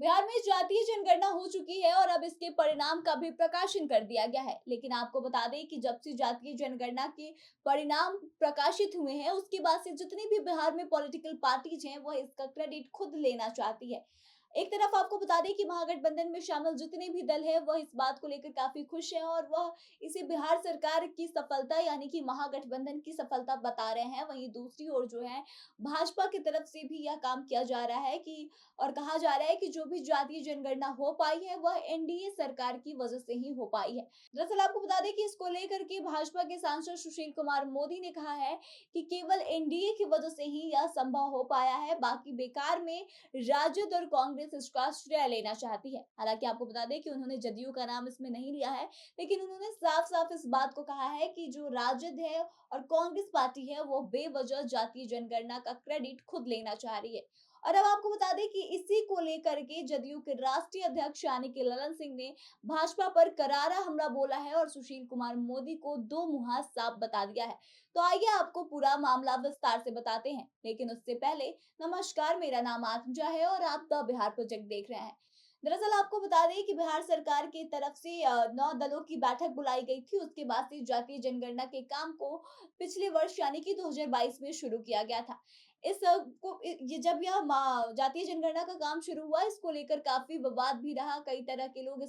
बिहार में जातीय जनगणना हो चुकी है और अब इसके परिणाम का भी प्रकाशन कर दिया गया है। लेकिन आपको बता दें कि जब से जातीय जनगणना के परिणाम प्रकाशित हुए हैं, उसके बाद से जितनी भी बिहार में पॉलिटिकल पार्टीज हैं, वह इसका क्रेडिट खुद लेना चाहती है। एक तरफ आपको बता दें कि महागठबंधन में शामिल जितने भी दल हैं, वह इस बात को लेकर काफी खुश हैं और वह इसे बिहार सरकार की सफलता यानी कि महागठबंधन की सफलता बता रहे हैं। वहीं दूसरी ओर जो है, भाजपा की तरफ से भी यह काम किया जा रहा है कि और कहा जा रहा है कि जो भी जातीय जनगणना हो पाई है, वह एनडीए सरकार की वजह से ही हो पाई है। दरअसल आपको बता दें कि इसको लेकर के भाजपा के सांसद सुशील कुमार मोदी ने कहा है कि केवल एनडीए की वजह से ही यह संभव हो पाया है, बाकी बेकार में राजद और कांग्रेस इसका श्रेय लेना चाहती है। हालांकि आपको बता दें कि उन्होंने जदयू का नाम इसमें नहीं लिया है, लेकिन उन्होंने साफ साफ इस बात को कहा है कि जो राजद है और कांग्रेस पार्टी है, वो बेवजह जातीय जनगणना का क्रेडिट खुद लेना चाह रही है। और अब आपको बता दें कि इसी को लेकर के जदयू के राष्ट्रीय अध्यक्ष यानी कि ललन सिंह ने भाजपा पर करारा हमला बोला है और सुशील कुमार मोदी को दो मुहा साफ बता दिया है। तो आइए आपको पूरा मामला विस्तार से बताते हैं, लेकिन उससे पहले नमस्कार, मेरा नाम आत्मजा है और आप द बिहार प्रोजेक्ट देख रहे हैं। दरअसल आपको बता दें कि बिहार सरकार की तरफ से 9 दलों की बैठक बुलाई गई थी। उसके बाद से जातीय जनगणना के काम को पिछले वर्ष यानी कि 2022 में शुरू किया गया था। इस अ, को ये जब यह जातीय जनगणना का काम शुरू हुआ, इसको लेकर काफी विवाद भी रहा। कई तरह के लोग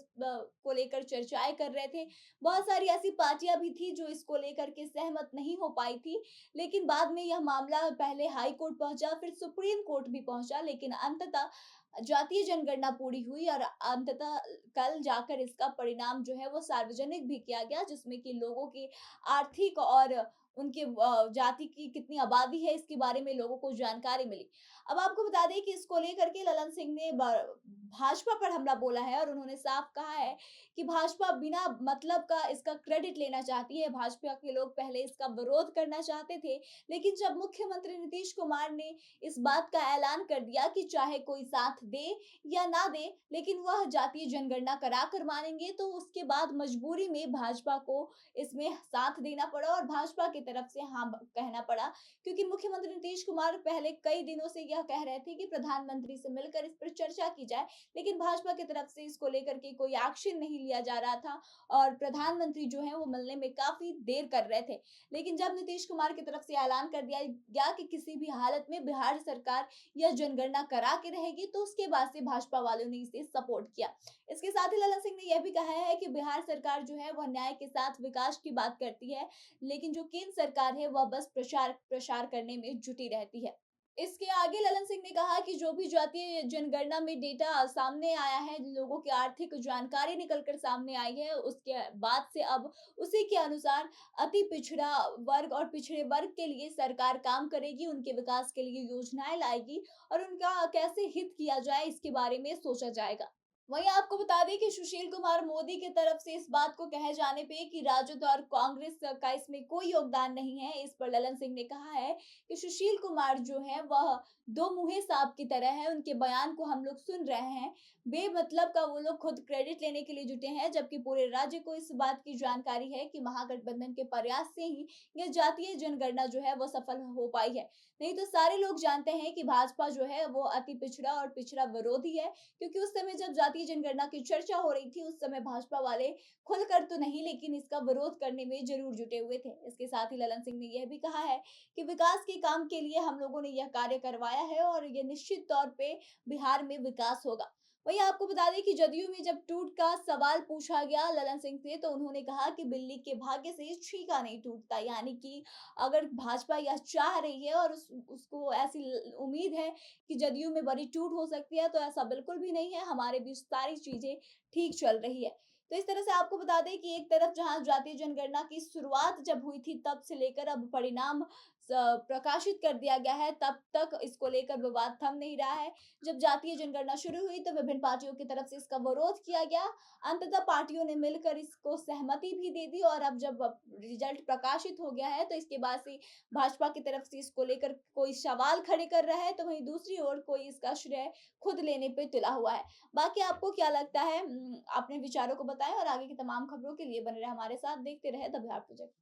को लेकर चर्चाएं कर रहे थे। बहुत सारी ऐसी पार्टियां भी थी जो इसको लेकर के सहमत नहीं हो पाई थी। लेकिन बाद में यह मामला पहले हाई कोर्ट पहुंचा, फिर सुप्रीम कोर्ट भी पहुंचा, लेकिन अंततः जातीय जनगणना पूरी हुई और अंततः कल जाकर इसका परिणाम जो है वो सार्वजनिक भी किया गया, जिसमें कि लोगों की आर्थिक और उनके जाति की कितनी आबादी है, इसके बारे में लोगों को जानकारी मिली। अब आपको बता दें कि इसको लेकर के ललन सिंह ने भाजपा पर हमला बोला है और उन्होंने साफ कहा है कि भाजपा बिना मतलब का इसका क्रेडिट लेना चाहती है। भाजपा के लोग पहले इसका विरोध करना चाहते थे, लेकिन जब मुख्यमंत्री नीतीश कुमार ने इस बात का ऐलान कर दिया कि चाहे कोई साथ दे या ना दे, लेकिन वह जातीय जनगणना करा कर मानेंगे, तो उसके बाद मजबूरी में भाजपा को इसमें साथ देना पड़ा और भाजपा की तरफ से हाँ कहना पड़ा, क्योंकि मुख्यमंत्री नीतीश कुमार पहले कई दिनों से यह कह रहे थे कि प्रधानमंत्री से मिलकर इस पर चर्चा की जाए, लेकिन भाजपा की तरफ से इसको लेकर के कोई एक्शन नहीं लिया जा रहा था और प्रधानमंत्री जो है वो मिलने में काफी देर कर रहे थे। लेकिन जब नीतीश कुमार की तरफ से ऐलान कर दिया गया कि किसी भी हालत में बिहार सरकार यह जनगणना करा के रहेगी, तो उसके बाद से भाजपा वालों ने इसे सपोर्ट किया। इसके साथ ही ललन सिंह ने यह भी कहा है कि बिहार सरकार जो है वह न्याय के साथ विकास की बात करती है, लेकिन जो केंद्र सरकार है वह बस प्रचार प्रसार करने में जुटी रहती है। इसके आगे ललन सिंह ने कहा कि जो भी जातीय जनगणना में डेटा सामने आया है, लोगों की आर्थिक जानकारी निकल कर सामने आई है, उसके बाद से अब उसी के अनुसार अति पिछड़ा वर्ग और पिछड़े वर्ग के लिए सरकार काम करेगी, उनके विकास के लिए योजनाएं लाएगी और उनका कैसे हित किया जाए, इसके बारे में सोचा जाएगा। वहीं आपको बता दें कि सुशील कुमार मोदी की तरफ से इस बात को कहे जाने पे कि राजद और कांग्रेस का इसमें कोई योगदान नहीं है, इस पर ललन सिंह ने कहा है कि सुशील कुमार जो है वह दो मुहे सांप की तरह है। उनके बयान को हम लोग सुन रहे हैं, बेमतलब का वो लोग खुद क्रेडिट लेने के लिए जुटे हैं, जबकि पूरे राज्य को इस बात की जानकारी है कि महागठबंधन के प्रयास से ही यह जातीय जनगणना जो है वो सफल हो पाई है। नहीं तो सारे लोग जानते हैं कि भाजपा जो है वो अति पिछड़ा और पिछड़ा विरोधी है, क्योंकि उस समय जब जातीय जनगणना की चर्चा हो रही थी, उस समय भाजपा वाले खुलकर तो नहीं, लेकिन इसका विरोध करने में जरूर जुटे हुए थे। इसके साथ ही ललन सिंह ने यह भी कहा है कि विकास के काम के लिए हम लोगों ने यह कार्य करवाया है और यह निश्चित तौर पे बिहार में विकास होगा। वहीं आपको बता दें कि जदयू में जब टूट का सवाल पूछा गया ललन सिंह से, तो उन्होंने कहा कि बिल्ली के भाग्य से छीका नहीं टूटता, यानी कि अगर भाजपा यह चाह रही है और उसको ऐसी उम्मीद है कि जदयू में बड़ी टूट हो सकती है, तो ऐसा बिल्कुल भी नहीं है। हमारे बीच सारी चीजें ठीक चल रही है। तो इस तरह से आपको बता दें कि एक तरफ जहां जातीय जनगणना की शुरुआत जब हुई थी, तब से लेकर अब परिणाम प्रकाशित कर दिया गया है, तब तक इसको लेकर विवाद थम नहीं रहा है। जब जातीय जनगणना शुरू हुई तो विभिन्न पार्टियों की तरफ से इसका विरोध किया गया। अंततः पार्टियों ने मिलकर इसको सहमति भी दे दी और अब जब रिजल्ट प्रकाशित हो गया है, तो इसके बाद से भाजपा की तरफ से इसको लेकर कोई सवाल खड़े कर रहा है, तो वहीं दूसरी ओर कोई इसका श्रेय खुद लेने पे तुला हुआ है। बाकी आपको क्या लगता है? अपने विचारों को बताएं और आगे की तमाम खबरों के लिए बने रहे हमारे साथ, देखते रहे द बिहार प्रोजेक्ट।